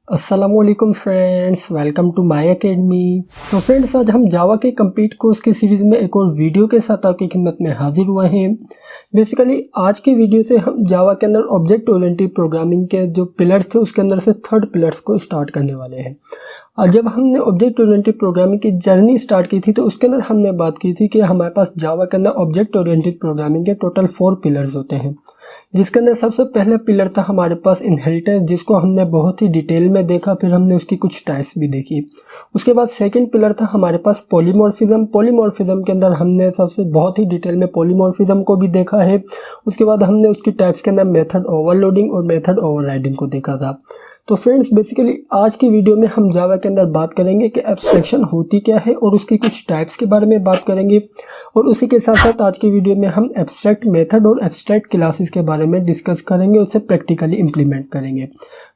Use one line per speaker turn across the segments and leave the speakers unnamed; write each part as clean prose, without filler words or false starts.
अस्सलामुअलैकुम friends, welcome to my academy. तो friends, आज हम जावा के कंप्लीट कोर्स की सीरीज़ में एक और वीडियो के साथ आपकी खिदमत में हाजिर हुए हैं। बेसिकली आज की वीडियो से हम जावा के अंदर ऑब्जेक्ट ओरिएंटेड प्रोग्रामिंग के जो पिलर्स थे उसके अंदर से थर्ड पिलर्स को स्टार्ट करने वाले हैं। और जब हमने ऑब्जेक्ट ओरिएंटेड प्रोग्रामिंग की जर्नी स्टार्ट की थी तो उसके अंदर हमने बात की थी कि हमारे पास जावा के अंदर ऑब्जेक्ट ओरिएंटेड प्रोग्रामिंग के टोटल 4 पिलर्स होते हैं, जिसके अंदर सबसे पहला पिलर था हमारे पास इनहेरिटेंस, जिसको हमने बहुत ही डिटेल में देखा, फिर हमने उसकी कुछ टाइप्स भी देखी। उसके बाद सेकंड पिलर था हमारे पास पॉलीमॉर्फिज्म। पॉलीमॉर्फिज्म के अंदर हमने सबसे बहुत ही डिटेल में पॉलीमॉर्फिज्म को भी देखा है। उसके बाद हमने उसकी टाइप्स के अंदर मेथड ओवरलोडिंग और मेथड ओवरराइडिंग को देखा था। तो फ्रेंड्स, बेसिकली आज की वीडियो में हम जावा के अंदर बात करेंगे कि एब्स्ट्रैक्शन होती क्या है और उसकी कुछ टाइप्स के बारे में बात करेंगे, और उसी के साथ साथ आज की वीडियो में हम एब्स्ट्रैक्ट मेथड और एब्स्ट्रैक्ट क्लासेस के बारे में डिस्कस करेंगे, उसे प्रैक्टिकली इंप्लीमेंट करेंगे।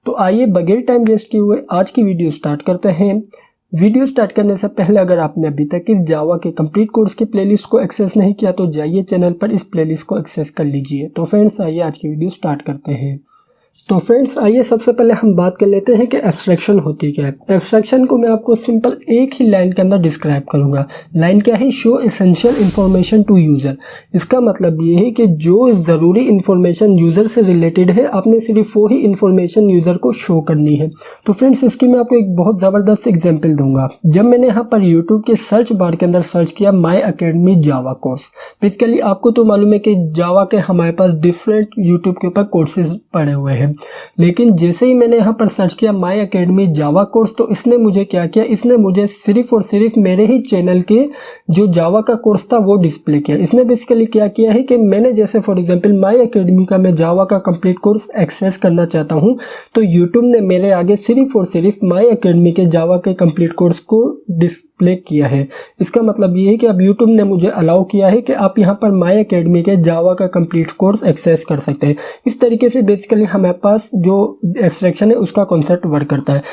तो आइए बगैर टाइम वेस्ट किए हुए आज की वीडियो स्टार्ट करते हैं। वीडियो स्टार्ट करने से पहले अगर आपने अभी तक इस जावा के कंप्लीट कोर्स की प्लेलिस्ट को एक्सेस नहीं किया तो जाइए चैनल पर इस प्लेलिस्ट को एक्सेस कर लीजिए। तो फ्रेंड्स, आइए आज की वीडियो स्टार्ट करते हैं। तो फ्रेंड्स, आइए सबसे पहले हम बात कर लेते हैं कि एब्स्ट्रैक्शन होती क्या है। एब्स्ट्रैक्शन को मैं आपको सिंपल एक ही लाइन के अंदर डिस्क्राइब करूंगा। लाइन क्या है? Show essential information to user. इसका मतलब ये है कि जो ज़रूरी इन्फॉर्मेशन यूज़र से रिलेटेड है, आपने सिर्फ वो ही इन्फॉर्मेशन यूज़र को शो करनी है। तो फ्रेंड्स, इसकी मैं आपको एक बहुत ज़बरदस्त एग्जाम्पल दूंगा। जब मैंने यहाँ पर यूट्यूब के सर्च बार के अंदर सर्च किया माई एकेडमी जावा कोर्स, बेसिकली आपको तो मालूम है कि जावा के हमारे पास डिफरेंट यूट्यूब के ऊपर कोर्सेज पड़े हुए हैं, लेकिन जैसे ही मैंने यहाँ पर सर्च किया माई एकेडमी जावा कोर्स, तो इसने मुझे क्या किया? इसने मुझे सिर्फ और सिर्फ मेरे ही चैनल के जो जावा का कोर्स था वो डिस्प्ले किया। इसने बेसिकली क्या किया है कि मैंने जैसे फॉर एग्जांपल माई एकेडमी का मैं जावा का कंप्लीट कोर्स एक्सेस करना चाहता हूँ, तो यूट्यूब ने मेरे आगे सिर्फ और सिर्फ माई एकेडमी के जावा के कंप्लीट कोर्स को डिस्प्ले किया है। इसका मतलब ये है कि अब यूट्यूब ने मुझे अलाउ किया है कि आप यहाँ पर माई एकेडमी के जावा का कंप्लीट कोर्स एक्सेस कर सकते हैं। इस तरीके से बेसिकली हमारे पास जो एब्स्ट्रैक्शन है उसका कॉन्सेप्ट वर्क करता है।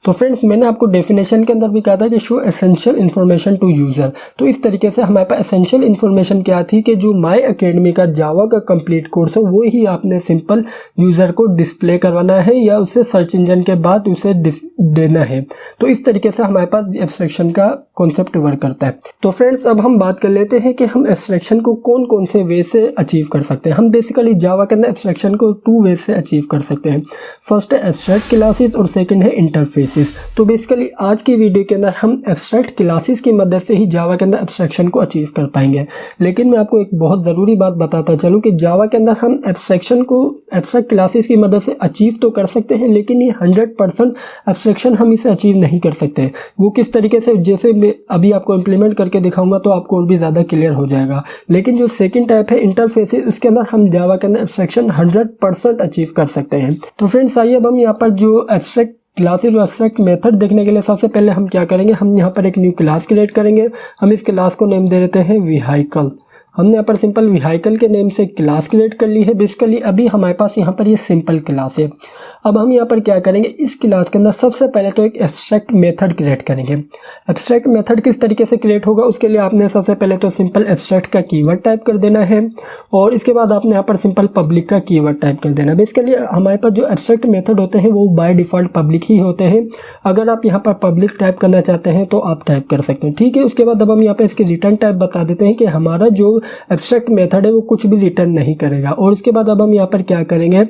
तो फ्रेंड्स, मैंने आपको डेफिनेशन के अंदर भी कहा था कि show essential information to user. तो इस तरीके से हमारे पास एसेंशियल इन्फॉर्मेशन क्या थी कि जो माई एकेडमी का जावा का कंप्लीट कोर्स है वो ही आपने सिंपल यूज़र को डिस्प्ले करवाना है या उसे सर्च इंजन के बाद उसे देना है। तो इस तरीके से हमारे पास एब्स्ट्रैक्शन का कॉन्सेप्ट वर्क करता है। तो फ्रेंड्स, अब हम बात कर लेते हैं कि हम एब्स्ट्रैक्शन को कौन कौन से वे से अचीव कर सकते हैं। हम बेसिकली जावा के अंदर एब्स्ट्रैक्शन को 2 वे से अचीव कर सकते हैं। फर्स्ट है एब्स्ट्रैक्ट क्लासेस और सेकंड है इंटरफेस। तो बेसिकली आज की वीडियो के अंदर हम एब्स्ट्रैक्ट क्लासेस की मदद से ही जावा के अंदर एब्स्ट्रैक्शन को अचीव कर पाएंगे। लेकिन मैं आपको एक बहुत ज़रूरी बात बताता चलूँ कि जावा के अंदर हम एब्स्ट्रैक्शन को एब्स्ट्रैक्ट क्लासेस की मदद से अचीव तो कर सकते हैं, लेकिन ये 100% एब्स्ट्रैक्शन हम इसे अचीव नहीं कर सकते। वो किस तरीके से, जैसे मैं अभी आपको इम्प्लीमेंट करके दिखाऊंगा तो आपको और भी ज़्यादा क्लियर हो जाएगा। लेकिन जो सेकेंड टाइप है इंटरफेस, उसके अंदर हम जावा के अंदर एब्स्ट्रैक्शन 100% अचीव कर सकते हैं। तो फ्रेंड्स, आइए अब हम यहाँ पर जो एब्स्ट्रैक्ट क्लासेस और एब्स्ट्रैक्ट मेथड देखने के लिए सबसे पहले हम क्या करेंगे, हम यहाँ पर एक न्यू क्लास क्रिएट करेंगे। हम इस क्लास को नेम दे देते हैं व्हीकल। हमने यहाँ पर सिंपल व्हीकल के नेम से क्लास क्रिएट कर ली है। बेसिकली अभी हमारे पास यहाँ पर ये सिंपल क्लास है। अब हम यहाँ पर क्या करेंगे, इस क्लास के अंदर सबसे पहले तो एक एब्स्ट्रैक्ट मेथड क्रिएट करेंगे। एब्स्ट्रैक्ट मेथड किस तरीके से क्रिएट होगा, उसके लिए आपने सबसे पहले तो सिंपल एब्स्ट्रैक्ट का कीवर्ड टाइप कर देना है, और इसके बाद आपने यहाँ पर सिंपल पब्लिक का कीवर्ड टाइप कर देना है। बेसिकली हमारे पास जो एब्स्ट्रैक्ट मेथड होते हैं वो बाय डिफ़ॉल्ट पब्लिक ही होते हैं। अगर आप यहाँ पर पब्लिक टाइप करना चाहते हैं तो आप टाइप कर सकते हैं, ठीक है। उसके बाद अब हम यहाँ पर इसके रिटर्न टाइप बता देते हैं कि हमारा जो एब्स्ट्रैक्ट मेथड है वो कुछ भी रिटर्न नहीं करेगा। और इसके बाद अब हम यहाँ पर क्या करेंगे,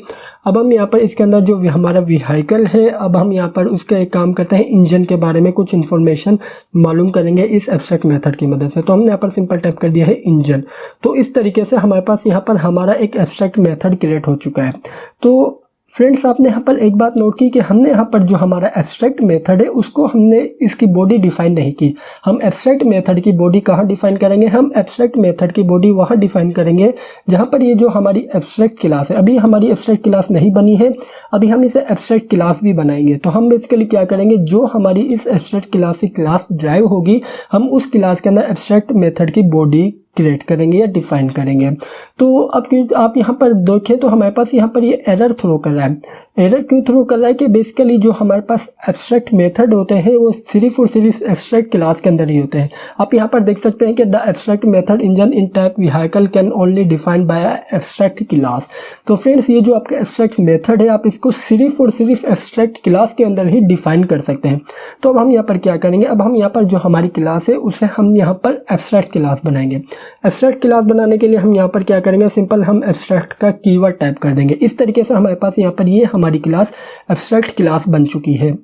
अब हम यहाँ पर इसके अंदर जो हमारा व्हीकल है, अब हम यहाँ पर उसका एक काम करते हैं, इंजन के बारे में कुछ इन्फॉर्मेशन मालूम करेंगे इस एब्स्ट्रैक्ट मेथड की मदद से। तो हमने यहाँ पर सिंपल टाइप कर दिया है इंजन। तो इस तरीके से हमारे पास यहाँ पर हमारा एक एब्स्ट्रैक्ट मेथड क्रिएट हो चुका है। तो फ्रेंड्स, आपने यहाँ पर एक बात नोट की कि हमने यहाँ पर जो हमारा एब्स्ट्रैक्ट मेथड है उसको हमने इसकी बॉडी डिफाइन नहीं की। हम एब्स्ट्रैक्ट मेथड की बॉडी कहाँ डिफाइन करेंगे, हम एब्स्ट्रैक्ट मेथड की बॉडी वहाँ डिफाइन करेंगे जहाँ पर ये जो हमारी एब्स्ट्रैक्ट क्लास है, अभी हमारी एब्स्ट्रैक्ट क्लास नहीं बनी है, अभी हम इसे एब्स्ट्रैक्ट क्लास भी बनाएंगे। तो हम बेसिकली क्या करेंगे, जो हमारी इस एब्स्ट्रैक्ट क्लास की क्लास ड्राइव होगी, हम उस क्लास के अंदर एब्स्ट्रैक्ट मेथड की बॉडी क्रिएट करेंगे या डिफाइन करेंगे। तो अब आप यहाँ पर देखें तो हमारे पास यहाँ पर ये एरर थ्रो कर रहा है। एरर क्यों थ्रो कर रहा है कि बेसिकली जो हमारे पास एब्स्ट्रैक्ट मेथड होते हैं वो सिर्फ और सिर्फ एब्स्ट्रैक्ट क्लास के अंदर ही होते हैं। आप यहाँ पर देख सकते हैं कि the abstract method engine in type vehicle can only defined by abstract class. तो फ्रेंड्स ये जो आपका एब्स्ट्रैक्ट मेथड है आप इसको सिर्फ और सिर्फ एब्स्ट्रैक्ट क्लास के अंदर ही डिफाइन कर सकते हैं। तो अब हम यहाँ पर क्या करेंगे, अब हम यहाँ पर जो हमारी क्लास है उसे हम यहाँ पर एब्स्ट्रैक्ट क्लास बनाएंगे। एब्स्ट्रैक्ट क्लास बनाने के लिए हम यहाँ पर क्या करेंगे, सिंपल हम एब्स्ट्रैक्ट का कीवर्ड टाइप कर देंगे। इस तरीके से हमारे पास यहाँ पर ये हमारी क्लास एब्स्ट्रैक्ट क्लास बन चुकी है।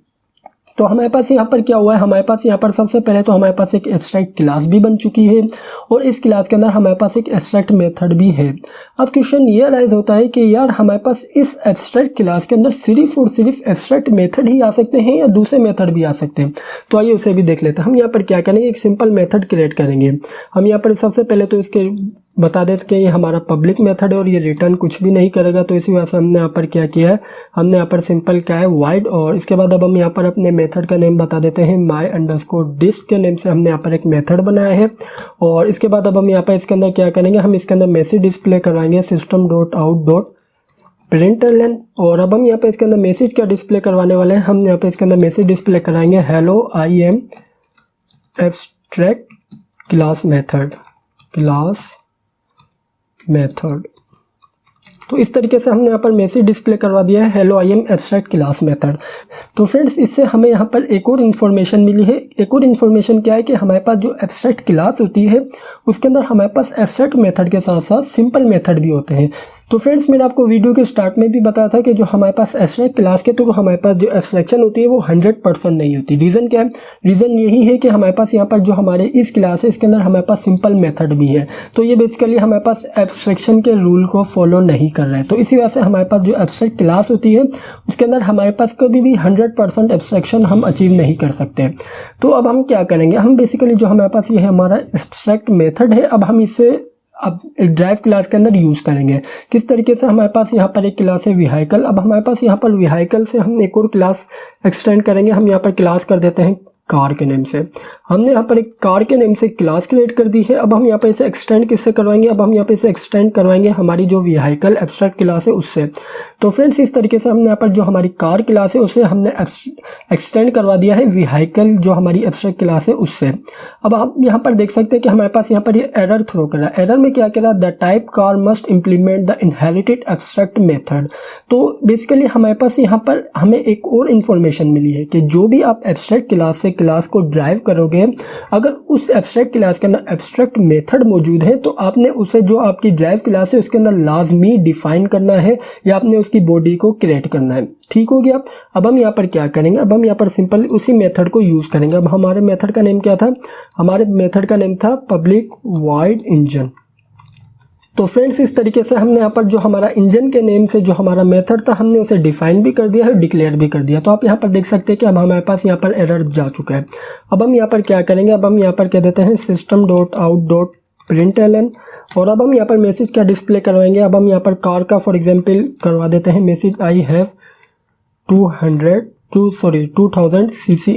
तो हमारे पास यहाँ पर क्या हुआ है, हमारे पास यहाँ पर सबसे पहले तो हमारे पास एक एब्स्ट्रैक्ट क्लास भी बन चुकी है और इस क्लास के अंदर हमारे पास एक एब्स्ट्रैक्ट मेथड भी है। अब क्वेश्चन ये राइज होता है कि यार हमारे पास इस एब्स्ट्रैक्ट क्लास के अंदर सिर्फ और सिर्फ एब्स्ट्रैक्ट मेथड ही आ सकते हैं या दूसरे मेथड भी आ सकते हैं। तो आइए उसे भी देख लेते हैं। हम यहाँ पर क्या करेंगे, एक सिंपल मेथड क्रिएट करेंगे। हम यहाँ पर सबसे पहले तो इसके बता देते कि ये हमारा पब्लिक मेथड है और ये रिटर्न कुछ भी नहीं करेगा। तो इसी वजह से हमने यहाँ पर क्या किया है, हमने यहाँ पर सिंपल क्या है वाइड, और इसके बाद अब हम यहाँ पर अपने मेथड का नेम बता देते हैं my_disk के नेम से हमने यहाँ पर एक मेथड बनाया है। और इसके बाद अब हम यहाँ पर इसके अंदर क्या करेंगे, हम इसके अंदर मैसेज डिस्प्ले करवाएंगे system.out.println। और अब हम यहाँ पर इसके अंदर मैसेज क्या डिस्प्ले करवाने वाले हैं, हम यहाँ पर इसके अंदर मैसेज डिस्प्ले कराएंगे hello I am abstract class method. तो इस तरीके से हमने यहाँ पर मैसेज डिस्प्ले करवा दिया है hello I am abstract class method. तो फ्रेंड्स इससे हमें यहाँ पर एक और इन्फॉर्मेशन मिली है। एक और इन्फॉर्मेशन क्या है कि हमारे पास जो एब्स्ट्रैक्ट क्लास होती है उसके अंदर हमारे पास एब्स्ट्रैक्ट मेथड के साथ साथ सिंपल मेथड भी होते हैं। तो फ्रेंड्स मैंने आपको वीडियो के स्टार्ट में भी बताया था कि जो हमारे पास एब्स्ट्रैक्ट क्लास के तो हमारे पास जो एब्स्ट्रैक्शन होती है वो 100% नहीं होती। रीज़न क्या है, रीज़न यही है कि हमारे पास यहाँ पर जो हमारे इस क्लास है इसके अंदर हमारे पास सिंपल मेथड भी है। तो ये बेसिकली हमारे पास एब्स्ट्रैक्शन के रूल को फॉलो नहीं कर रहे हैं। तो इसी वजह से हमारे पास जो एब्स्ट्रैक्ट क्लास होती है उसके अंदर हमारे पास कभी भी 100% एब्स्ट्रैक्शन हम अचीव नहीं कर सकते। तो अब हम क्या करेंगे, हम बेसिकली जो हमारे पास ये है हमारा एब्स्ट्रैक्ट मेथड है, अब हम इसे अब एक ड्राइव क्लास के अंदर यूज़ करेंगे। किस तरीके से, हमारे पास यहाँ पर एक क्लास है व्हीकल। अब हमारे पास यहाँ पर व्हीकल से हम एक और क्लास एक्सटेंड करेंगे। हम यहाँ पर क्लास कर देते हैं कार के नेम से। हमने यहाँ पर एक कार के नेम से क्लास क्रिएट कर दी है। अब हम यहाँ पर इसे एक्सटेंड किससे करवाएंगे, अब हम यहाँ पे इसे एक्सटेंड करवाएंगे हमारी जो व्हीकल एब्स्ट्रैक्ट क्लास है उससे। तो फ्रेंड्स इस तरीके से हमने यहाँ पर जो हमारी कार क्लास है उसे हमने एक्सटेंड करवा दिया है व्हीकल जो हमारी एब्स्ट्रैक्ट क्लास है उससे। अब आप यहाँ पर देख सकते हैं कि हमारे पास यहाँ पर ये एरर थ्रो कर रहा है। एरर में क्या कह रहा है, the type car must implement the inherited abstract method. तो बेसिकली हमारे पास यहाँ पर हमें एक और इन्फॉर्मेशन मिली है कि जो भी आप एब्स्ट्रैक्ट क्लास से क्लास को ड्राइव करोगे, अगर उस एब्स्ट्रैक्ट क्लास के अंदर एब्स्ट्रैक्ट मेथड मौजूद है तो आपने उसे जो आपकी ड्राइव क्लास है उसके अंदर लाजमी डिफाइन करना है या आपने उसकी बॉडी को क्रिएट करना है। ठीक हो गया। अब हम यहाँ पर क्या करेंगे, अब हम यहाँ पर सिंपल उसी मेथड को यूज़ करेंगे। अब हमारे मेथड का नेम क्या था, हमारे मेथड का नेम था पब्लिक वाइड इंजन। तो फ्रेंड्स इस तरीके से हमने यहाँ पर जो हमारा इंजन के नेम से जो हमारा मेथड था हमने उसे डिफाइन भी कर दिया है, डिक्लेयर भी कर दिया। तो आप यहाँ पर देख सकते हैं कि अब हमारे पास यहाँ पर एरर जा चुका है। अब हम यहाँ पर क्या करेंगे, अब हम यहाँ पर कह देते हैं system.out.println और अब हम यहाँ पर मैसेज क्या डिस्प्ले करवाएंगे। अब हम यहाँ पर कार का फॉर एग्जाम्पल करवा देते हैं message I have 2000 CC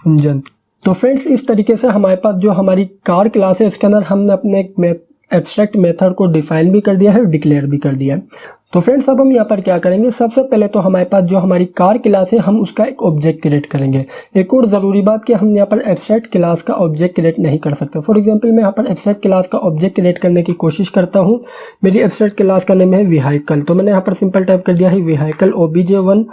engine. तो फ्रेंड्स इस तरीके से हमारे पास जो हमारी कार क्लास है उसके अंदर हमने अपने एब्स्ट्रैक्ट मेथड को डिफाइन भी कर दिया है और डिक्लेयर भी कर दिया है। तो फ्रेंड्स अब हम यहाँ पर क्या करेंगे, सबसे पहले तो हमारे पास जो हमारी कार क्लास है हम उसका एक ऑब्जेक्ट क्रिएट करेंगे। एक और ज़रूरी बात कि हम यहाँ पर एब्स्ट्रैक्ट क्लास का ऑब्जेक्ट क्रिएट नहीं कर सकते। फॉर एग्जांपल मैं यहाँ पर एब्स्ट्रैक्ट क्लास का ऑब्जेक्ट क्रिएट करने की कोशिश करता हूँ। मेरी एब्स्ट्रैक्ट क्लास का नेम है व्हीकल। तो मैंने यहाँ पर सिंपल टाइप कर दिया है vehicle obj1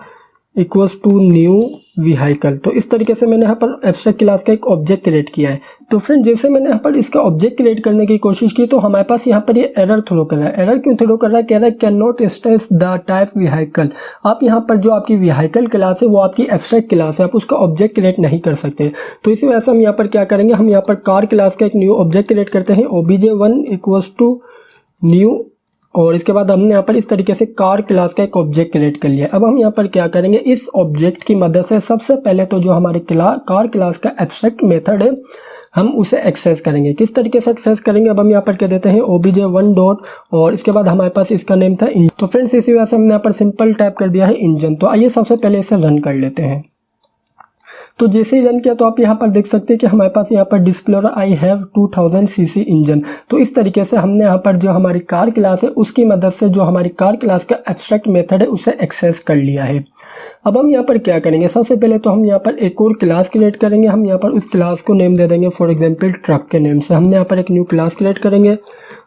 equals to new vehicle. तो इस तरीके से मैंने यहाँ पर एब्स्ट्रैक्ट क्लास का एक ऑब्जेक्ट क्रिएट किया है। तो फ्रेंड जैसे मैंने यहाँ पर इसका ऑब्जेक्ट क्रिएट करने की कोशिश की तो हमारे पास यहाँ पर ये एरर थ्रो कर रहा है। एरर क्यों थ्रो कर रहा है, कह रहा है can not extend the type vehicle. आप यहाँ पर जो आपकी व्हीकल क्लास है वो आपकी एब्स्ट्रैक्ट क्लास है, आप उसका ऑब्जेक्ट क्रिएट नहीं कर सकते। तो इसी वजह से हम यहाँ पर क्या करेंगे, हम यहाँ पर कार क्लास का एक न्यू ऑब्जेक्ट क्रिएट करते हैं obj1 इक्वल्स टू न्यू और इसके बाद हमने यहाँ पर इस तरीके से कार क्लास का एक ऑब्जेक्ट क्रिएट कर लिया। अब हम यहाँ पर क्या करेंगे, इस ऑब्जेक्ट की मदद से सबसे पहले तो जो हमारे कार क्लास का एब्स्ट्रैक्ट मेथड है हम उसे एक्सेस करेंगे। किस तरीके से एक्सेस करेंगे, अब हम यहाँ पर कह देते हैं obj1 डॉट और इसके बाद हमारे पास इसका नेम था इंजन। तो फ्रेंड्स इसी वजह से हमने यहाँ पर सिंपल टाइप कर दिया है इंजन। तो आइए सबसे पहले इसे रन कर लेते हैं। तो जैसे ही रन किया तो आप यहाँ पर देख सकते हैं कि हमारे पास यहाँ पर डिस्प्लोर आई हैव 2000 सीसी इंजन। तो इस तरीके से हमने यहाँ पर जो हमारी कार क्लास है उसकी मदद से जो हमारी कार क्लास का एब्स्ट्रैक्ट मेथड है उसे एक्सेस कर लिया है। अब हम यहाँ पर क्या करेंगे, सबसे पहले तो हम यहाँ पर एक और क्लास क्रिएट करेंगे। हम यहाँ पर उस क्लास को नेम दे देंगे फॉर एग्जांपल ट्रक के नेम से। हमने यहाँ पर एक न्यू क्लास क्रिएट करेंगे।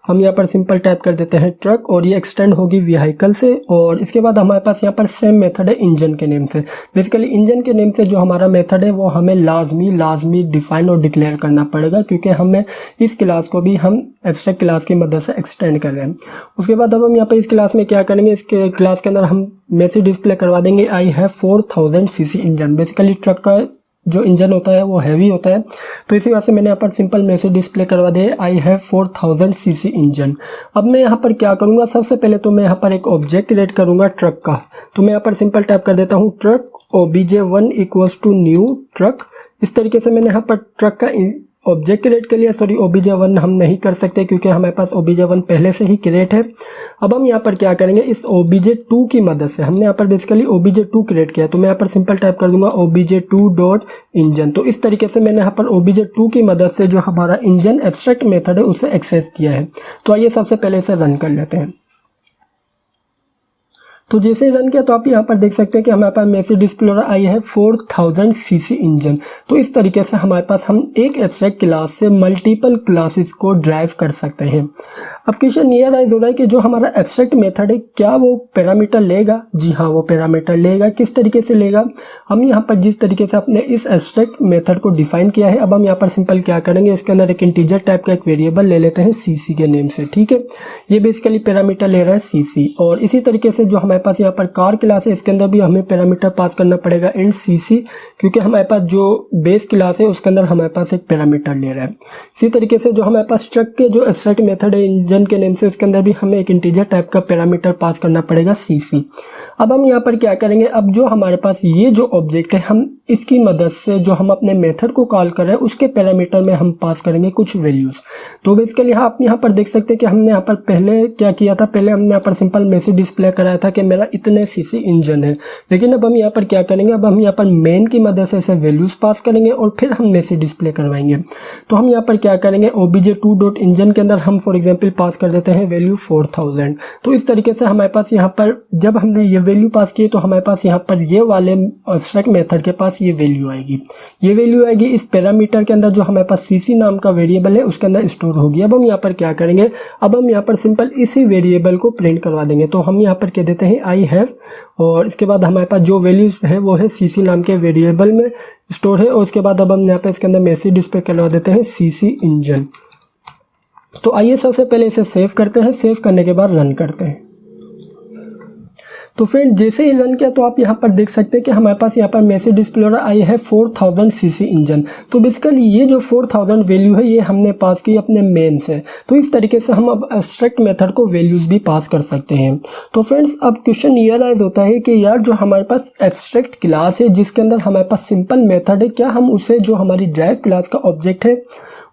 हम यहाँ पर सिंपल टाइप कर देते हैं ट्रक और ये एक्सटेंड होगी व्हीकल से। और इसके बाद हमारे पास यहाँ पर सेम मेथड है इंजन के नेम से। बेसिकली इंजन के नेम से जो हमारा मेथड है वो हमें लाजमी डिफाइन और डिक्लेयर करना पड़ेगा, क्योंकि हमें इस क्लास को भी हम एब्स्ट्रैक्ट क्लास की मदद से एक्सटेंड कर रहे हैं। उसके बाद अब हम यहाँ पर इस क्लास में क्या करेंगे, इसके क्लास के अंदर हम मैसेज डिस्प्ले करवा देंगे I have 4000 CC engine. Basically truck का जो इंजन होता है वो हैवी होता है, तो इसी वजह से मैंने यहाँ पर सिंपल मैसेज डिस्प्ले करवा दिया आई हैव 4000 सीसी इंजन। अब मैं यहाँ पर क्या करूँगा, सबसे पहले तो मैं यहाँ पर एक ऑब्जेक्ट क्रिएट करूँगा ट्रक का। तो मैं यहाँ पर सिंपल टाइप कर देता हूँ truck obj1 equals to new truck. इस तरीके से मैंने यहाँ पर ट्रक का ऑब्जेक्ट क्रिएट कर लिया। सॉरी, obj1 हम नहीं कर सकते क्योंकि हमारे पास obj1 पहले से ही क्रिएट है। अब हम यहाँ पर क्या करेंगे, इस obj2 की मदद से हमने यहाँ पर बेसिकली obj2 क्रिएट किया, तो मैं यहाँ पर सिंपल टाइप कर दूंगा obj2 डॉट इंजन। तो इस तरीके से मैंने यहाँ पर obj2 की मदद से जो हमारा इंजन एब्स्ट्रैक्ट मेथड है उसे एक्सेस किया है। तो आइए सबसे पहले इसे रन कर लेते हैं। तो जैसे ही रन किया तो आप यहाँ पर देख सकते हैं कि हमारे पास मैसेज डिस्प्ले आई है 4000 सीसी इंजन। तो इस तरीके से हमारे पास हम एक एब्स्ट्रैक्ट क्लास से मल्टीपल क्लासेस को ड्राइव कर सकते हैं। अब क्वेश्चन ये राइज हो रहा है कि जो हमारा एब्स्ट्रैक्ट मेथड है क्या वो पैरामीटर लेगा? जी हाँ, वो पैरामीटर लेगा। किस तरीके से लेगा? हम यहाँ पर जिस तरीके से अपने इस एब्स्ट्रैक्ट मेथड को डिफाइन किया है, अब हम यहाँ पर सिंपल क्या करेंगे, इसके अंदर एक इंटीजर टाइप का एक वेरिएबल ले लेते हैं सीसी के नेम से। ठीक है, ये बेसिकली पैरामीटर ले रहा है सीसी। और इसी तरीके से जो हमारे पास यहाँ पर कार क्लास है इसके अंदर भी हमें पैरामीटर पास करना पड़ेगा इन सीसी, क्योंकि हमारे पास जो बेस क्लास है उसके अंदर हमारे पास एक पैरामीटर ले रहा है। इसी तरीके से जो हमारे पास ट्रक के जो एब्स्ट्रैक्ट मेथड है इंजन के नेम से उसके अंदर भी हमें एक इंटीजर टाइप का पैरामीटर पास करना पड़ेगा सीसी। अब हम यहाँ पर क्या करेंगे, अब जो हमारे पास ये जो ऑब्जेक्ट है हम इसकी मदद से जो हम अपने मेथड को कॉल कर रहे हैं उसके पैरामीटर में हम पास करेंगे कुछ वैल्यूज। तो बेसिकली आप यहाँ पर देख सकते हैं कि हमने यहाँ पर पहले क्या किया था, पहले हमने यहाँ पर सिंपल मैसेज डिस्प्ले कराया था कि मेरा इतने सीसी इंजन है। लेकिन अब हम यहाँ पर क्या करेंगे, अब हम यहाँ पर मेन की मदद से वैल्यूज पास करेंगे और फिर हम मैसेज डिस्प्ले करवाएंगे। तो हम यहाँ पर क्या करेंगे, obj2 डॉट इंजन के अंदर हम फॉर एग्जाम्पल पास कर देते हैं वैल्यू 4000। तो इस तरीके से हमारे पास यहाँ पर जब हमने ये वैल्यू पास की तो हमारे पास यहाँ पर ये वाले एब्स्ट्रैक्ट मेथड के पास ये वैल्यू आएगी। ये वैल्यू आएगी इस पैरामीटर के अंदर जो हमारे पास सीसी नाम का वेरिएबल है उसके अंदर स्टोर होगी। अब हम यहाँ पर क्या करेंगे, अब हम यहाँ पर सिंपल इसी वेरिएबल को प्रिंट करवा देंगे। तो हम यहाँ पर कह देते हैं आई हैव, और इसके बाद हमारे पास जो वैल्यूज है वो है सीसी नाम के वेरिएबल में स्टोर है। और उसके बाद अब हम यहाँ पर इसके अंदर मैसेज डिस्प्ले करवा देते हैं सीसी इंजन। तो आइए सबसे पहले इसे सेव करते हैं। सेव करने के बाद रन करते हैं। तो फ्रेंड जैसे ही रन किया तो आप यहाँ पर देख सकते हैं कि हमारे पास यहाँ पर मैसेज डिस्प्ले आई है 4000 सीसी इंजन। तो बेसिकली ये जो 4000 वैल्यू है ये हमने पास की अपने मेन से। तो इस तरीके से हम अब एब्स्ट्रैक्ट मेथड को वैल्यूज भी पास कर सकते हैं। तो फ्रेंड्स अब क्वेश्चन ये राइज होता है कि यार जो हमारे पास एब्स्ट्रैक्ट क्लास है जिसके अंदर हमारे पास सिंपल मेथड है, क्या हम उसे जो हमारी ड्राइव क्लास का ऑब्जेक्ट है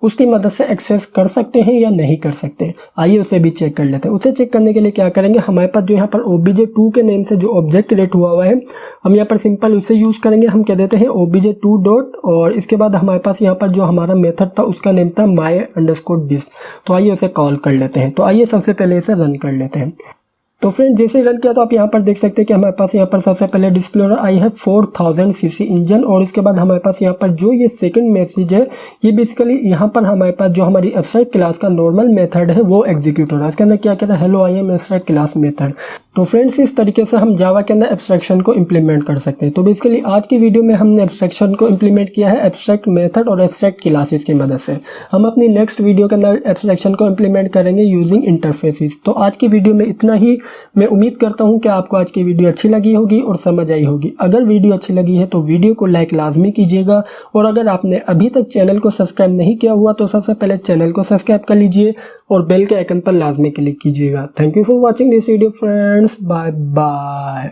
उसकी मदद से एक्सेस कर सकते हैं या नहीं कर सकते? आइए उसे भी चेक कर लेते हैं। उसे चेक करने के लिए क्या करेंगे, हमारे पास जो यहाँ पर obj2 के नेम से जो ऑब्जेक्ट क्रिएट हुआ है हम यहाँ पर सिंपल उसे यूज करेंगे। हम कह देते हैं obj2 डॉट, और इसके बाद हमारे पास यहाँ पर जो हमारा मेथड था उसका नेम था my_dis। तो आइए उसे कॉल कर लेते हैं। तो आइए सबसे पहले इसे रन कर लेते हैं। तो फ्रेंड जैसे ही रन किया तो आप यहाँ पर देख सकते हैं कि हमारे पास यहाँ पर सबसे पहले डिस्प्ले आई है 4000 सीसी इंजन। और इसके बाद हमारे पास यहाँ पर जो ये सेकंड मैसेज है ये बेसिकली यहाँ पर हमारे पास जो हमारी एब्स्ट्रैक्ट क्लास का नॉर्मल मेथड है वो एग्जीक्यूट हो रहा है। इसके अंदर क्या कह रहा है, hello I am abstract class method. तो फ्रेंड्स इस तरीके से हम जावा के अंदर एब्स्ट्रैक्शन को इम्प्लीमेंट कर सकते हैं। तो बेसिकली आज की वीडियो में हमने एब्स्ट्रैक्शन को इम्प्लीमेंट किया है एब्स्ट्रैक्ट मेथड और एब्स्ट्रैक्ट क्लासेस की मदद से। हम अपनी नेक्स्ट वीडियो के अंदर एब्स्ट्रैक्शन को इम्प्लीमेंट करेंगे यूजिंग इंटरफेसेस। तो आज की वीडियो में इतना ही। मैं उम्मीद करता हूं कि आपको आज की वीडियो अच्छी लगी होगी और समझ आई होगी। अगर वीडियो अच्छी लगी है तो वीडियो को लाइक लाजमी कीजिएगा, और अगर आपने अभी तक चैनल को सब्सक्राइब नहीं किया हुआ तो सबसे पहले चैनल को सब्सक्राइब कर लीजिए और बेल के आइकन पर लाजमी क्लिक कीजिएगा। Thank you for watching this video friends. Bye bye.